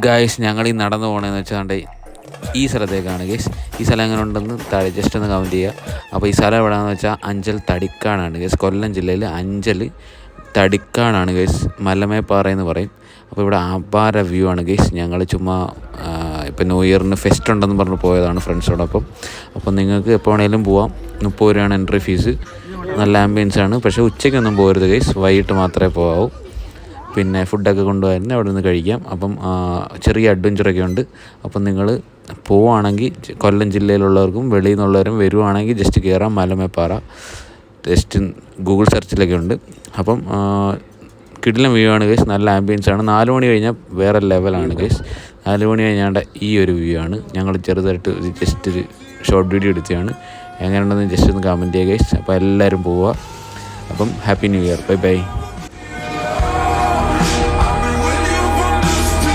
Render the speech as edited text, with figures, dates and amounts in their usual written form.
Guys ഞങ്ങൾ ഈ നടന്നു പോകണമെന്ന് വെച്ചാൽ ഈ സ്ഥലത്തേക്കാണ് ഗൈസ്. ഈ സ്ഥലം എങ്ങനെ ഉണ്ടെന്ന് താഴെ ജസ്റ്റ് ഒന്ന് കമൻറ്റ് ചെയ്യുക. അപ്പോൾ ഈ സ്ഥലം എവിടെയാണെന്ന് വെച്ചാൽ അഞ്ചൽ തടിക്കാടാണ് ഗൈസ്. കൊല്ലം ജില്ലയിൽ അഞ്ചൽ തടിക്കാടാണ് ഗൈസ്. മലമേപ്പാറ എന്ന് പറയും. അപ്പോൾ ഇവിടെ അപാര വ്യൂ ആണ് ഗൈസ്. ഞങ്ങൾ ചുമ്മാ ഇപ്പോൾ ന്യൂ ഇയറിന് ഫെസ്റ്റ് ഉണ്ടെന്ന് പറഞ്ഞ് പോയതാണ് ഫ്രണ്ട്സോടൊപ്പം. അപ്പോൾ നിങ്ങൾക്ക് എപ്പോൾ വേണമെങ്കിലും പോവാം. 30 രൂപയാണ് എൻട്രി ഫീസ്. നല്ല ആംബിയൻസ് ആണ്. പക്ഷേ ഉച്ചയ്ക്കൊന്നും പോകരുത് ഗൈസ്, വൈകിട്ട് മാത്രമേ പോകാവൂ. പിന്നെ ഫുഡൊക്കെ കൊണ്ടുപോയി അവിടെ നിന്ന് കഴിക്കാം. അപ്പം ചെറിയ അഡ്വഞ്ചറൊക്കെ ഉണ്ട്. അപ്പം നിങ്ങൾ പോവുകയാണെങ്കിൽ കൊല്ലം ജില്ലയിലുള്ളവർക്കും വെളിയിൽ നിന്നുള്ളവരും വരുവാണെങ്കിൽ ജസ്റ്റ് കയറാം. മലമേപ്പാറ ജസ്റ്റ് ഗൂഗിൾ സെർച്ചിലൊക്കെ ഉണ്ട്. അപ്പം കിടിലം വ്യൂ ആണ് ഗൈസ്. നല്ല ആംബിയൻസ് ആണ്. 4 മണി കഴിഞ്ഞാൽ വേറെ ലെവലാണ് ഗൈസ്. 4 മണി കഴിഞ്ഞാൽ ഈ ഒരു വ്യൂ ആണ്. ഞങ്ങൾ ചെറുതായിട്ട് ജസ്റ്റ് ഒരു ഷോർട്ട് വീഡിയോ എടുത്തതാണ്. എങ്ങനെയുണ്ടെന്ന് ജസ്റ്റ് ഒന്ന് കമൻറ്റ് ചെയ്യുക ഗൈസ്. അപ്പോൾ എല്ലാവരും പോവുക. അപ്പം happy new year. Bye bye.